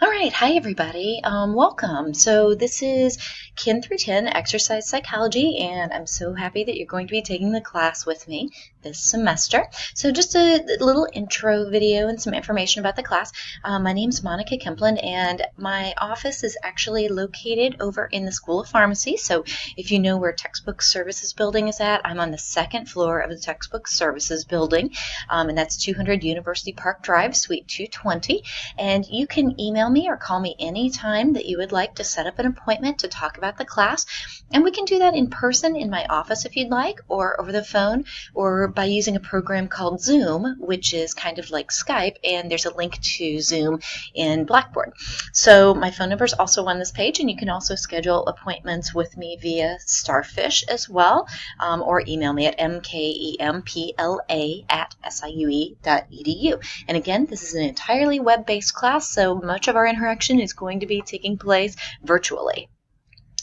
All right, hi everybody. Welcome. So this is Kin through 10 Exercise Psychology, and I'm so happy that you're going to be taking the class with me this semester. So just a little intro video and some information about the class. My name is Monica Kemplin, and my office is actually located over in the School of Pharmacy. So if you know where Textbook Services Building is at, I'm on the second floor of the Textbook Services Building, and that's 200 University Park Drive, Suite 220. And you can email me or call me anytime that you would like to set up an appointment to talk about the class. And we can do that in person in my office if you'd like, or over the phone, or by using a program called Zoom, which is kind of like Skype, and there's a link to Zoom in Blackboard. So my phone number is also on this page, and you can also schedule appointments with me via Starfish as well, or email me at mkempla@siue.edu. And again, this is an entirely web-based class, so much of our interaction is going to be taking place virtually.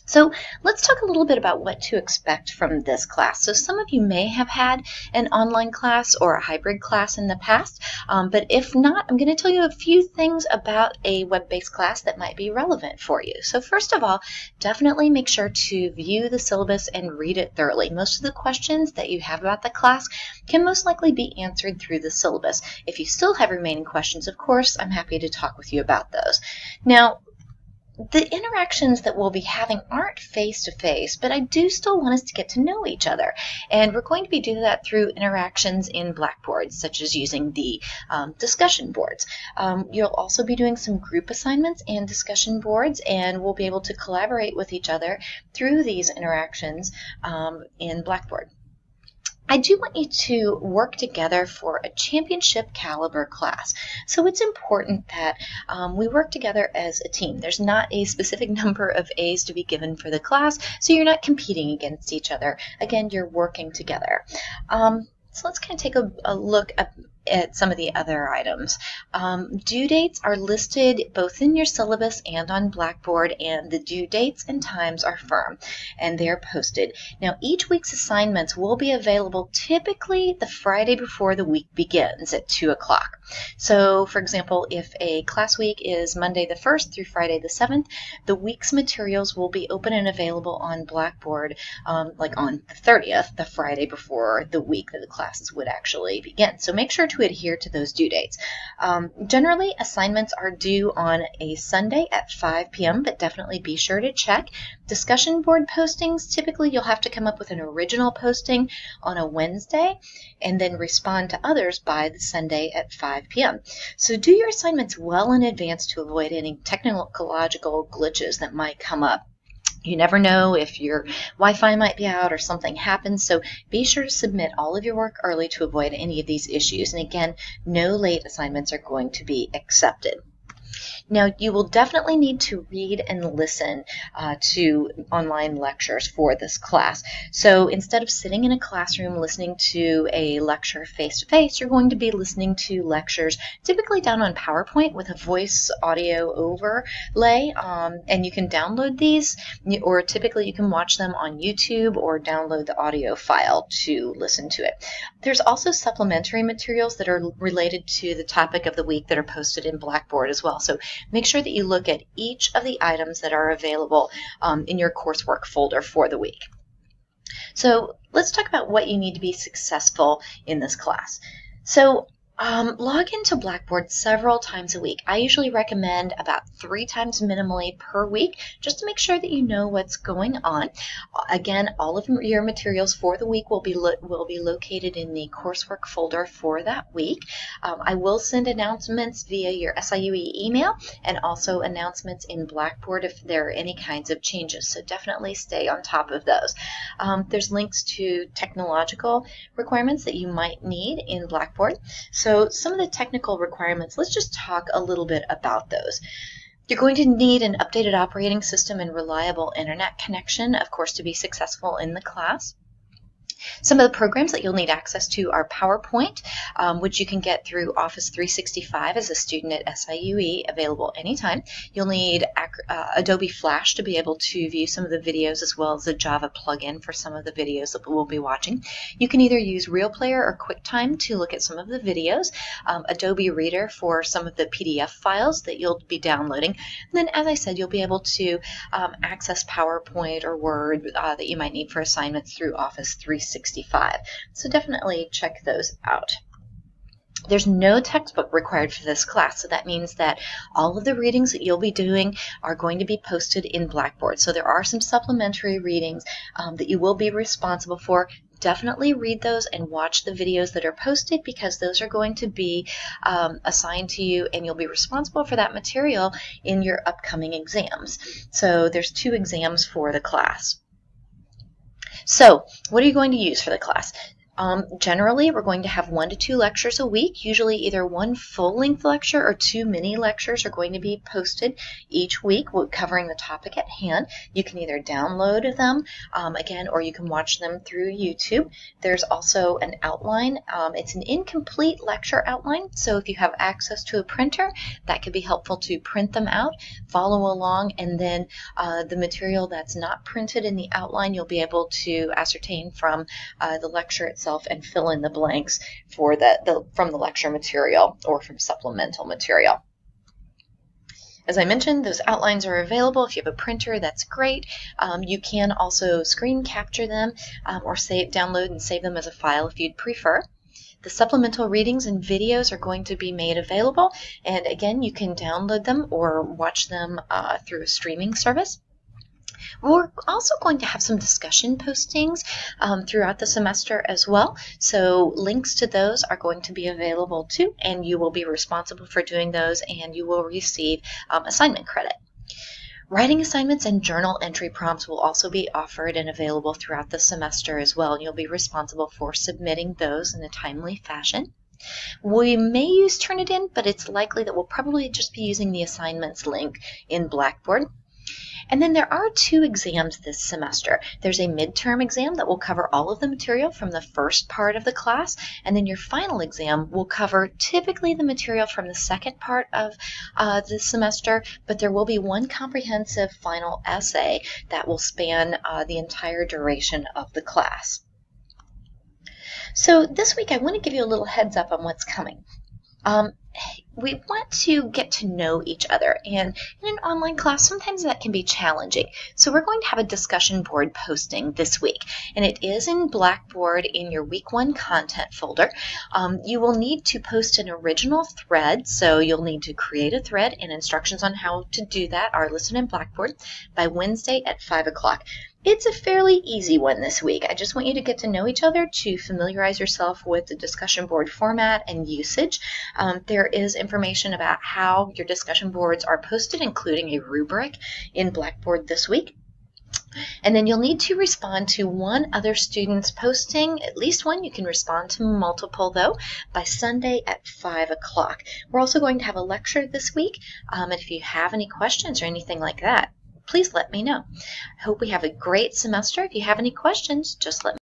So let's talk a little bit about what to expect from this class. So some of you may have had an online class or a hybrid class in the past, but if not, I'm going to tell you a few things about a web-based class that might be relevant for you. So first of all, definitely make sure to view the syllabus and read it thoroughly. Most of the questions that you have about the class can most likely be answered through the syllabus. If you still have remaining questions, of course, I'm happy to talk with you about those. Now, the interactions that we'll be having aren't face-to-face, but I do still want us to get to know each other. And we're going to be doing that through interactions in Blackboard, such as using the discussion boards. You'll also be doing some group assignments and discussion boards, and we'll be able to collaborate with each other through these interactions in Blackboard. I do want you to work together for a championship caliber class. So it's important that we work together as a team. There's not a specific number of A's to be given for the class, so you're not competing against each other. Again, you're working together. So let's kind of take a look at some of the other items. Due dates are listed both in your syllabus and on Blackboard, and the due dates and times are firm, and they are posted. Now, each week's assignments will be available typically the Friday before the week begins at 2 o'clock. So, for example, if a class week is Monday the 1st through Friday the 7th, the week's materials will be open and available on Blackboard like on the 30th, the Friday before the week that the classes would actually begin. So make sure to adhere to those due dates. Generally, assignments are due on a Sunday at 5 p.m., but definitely be sure to check. Discussion board postings, typically you'll have to come up with an original posting on a Wednesday and then respond to others by the Sunday at 5 p.m. So do your assignments well in advance to avoid any technological glitches that might come up. You never know if your Wi-Fi might be out or something happens, so be sure to submit all of your work early to avoid any of these issues. And again, no late assignments are going to be accepted. Now, you will definitely need to read and listen to online lectures for this class. So instead of sitting in a classroom listening to a lecture face-to-face, you're going to be listening to lectures typically down on PowerPoint with a voice audio overlay, and you can download these, or typically you can watch them on YouTube or download the audio file to listen to it. There's also supplementary materials that are related to the topic of the week that are posted in Blackboard as well. So make sure that you look at each of the items that are available in your coursework folder for the week. So let's talk about what you need to be successful in this class. So log into Blackboard several times a week. I usually recommend about 3 times minimally per week, just to make sure that you know what's going on. Again, all of your materials for the week will be located in the coursework folder for that week. I will send announcements via your SIUE email and also announcements in Blackboard if there are any kinds of changes, so definitely stay on top of those. There's links to technological requirements that you might need in Blackboard. So some of the technical requirements, let's just talk a little bit about those. You're going to need an updated operating system and reliable internet connection, of course, to be successful in the class. Some of the programs that you'll need access to are PowerPoint, which you can get through Office 365 as a student at SIUE, available anytime. You'll need Adobe Flash to be able to view some of the videos, as well as a Java plugin for some of the videos that we'll be watching. You can either use RealPlayer or QuickTime to look at some of the videos, Adobe Reader for some of the PDF files that you'll be downloading. And then, as I said, you'll be able to access PowerPoint or Word that you might need for assignments through Office 365. So definitely check those out. There's no textbook required for this class, so that means that all of the readings that you'll be doing are going to be posted in Blackboard. So there are some supplementary readings that you will be responsible for. Definitely read those and watch the videos that are posted, because those are going to be assigned to you, and you'll be responsible for that material in your upcoming exams. So there's 2 exams for the class. So what are you going to use for the class? Generally, we're going to have 1 to 2 lectures a week. Usually either 1 full-length lecture or 2 mini lectures are going to be posted each week covering the topic at hand. You can either download them, again, or you can watch them through YouTube. There's also an outline. It's an incomplete lecture outline, so if you have access to a printer, that could be helpful to print them out, follow along, and then the material that's not printed in the outline, you'll be able to ascertain from the lecture itself and fill in the blanks for from the lecture material or from supplemental material. As I mentioned, those outlines are available. If you have a printer, that's great. You can also screen capture them or download and save them as a file if you'd prefer. The supplemental readings and videos are going to be made available, and again, you can download them or watch them through a streaming service. We're also going to have some discussion postings throughout the semester as well, so links to those are going to be available too, and you will be responsible for doing those, and you will receive assignment credit. Writing assignments and journal entry prompts will also be offered and available throughout the semester as well, and you'll be responsible for submitting those in a timely fashion. We may use Turnitin, but it's likely that we'll probably just be using the assignments link in Blackboard. And then there are 2 exams this semester. There's a midterm exam that will cover all of the material from the first part of the class, and then your final exam will cover typically the material from the second part of the semester, but there will be 1 comprehensive final essay that will span the entire duration of the class. So this week I want to give you a little heads up on what's coming. We want to get to know each other, and in an online class, sometimes that can be challenging. So we're going to have a discussion board posting this week, and it is in Blackboard in your Week 1 content folder. You will need to post an original thread, so you'll need to create a thread, and instructions on how to do that are listed in Blackboard by Wednesday at 5 o'clock. It's a fairly easy one this week. I just want you to get to know each other, to familiarize yourself with the discussion board format and usage. There is information about how your discussion boards are posted, including a rubric in Blackboard this week. And then you'll need to respond to 1 other student's posting, at least 1. You can respond to multiple, though, by Sunday at 5 o'clock. We're also going to have a lecture this week, and if you have any questions or anything like that, please let me know. I hope we have a great semester. If you have any questions, just let me know.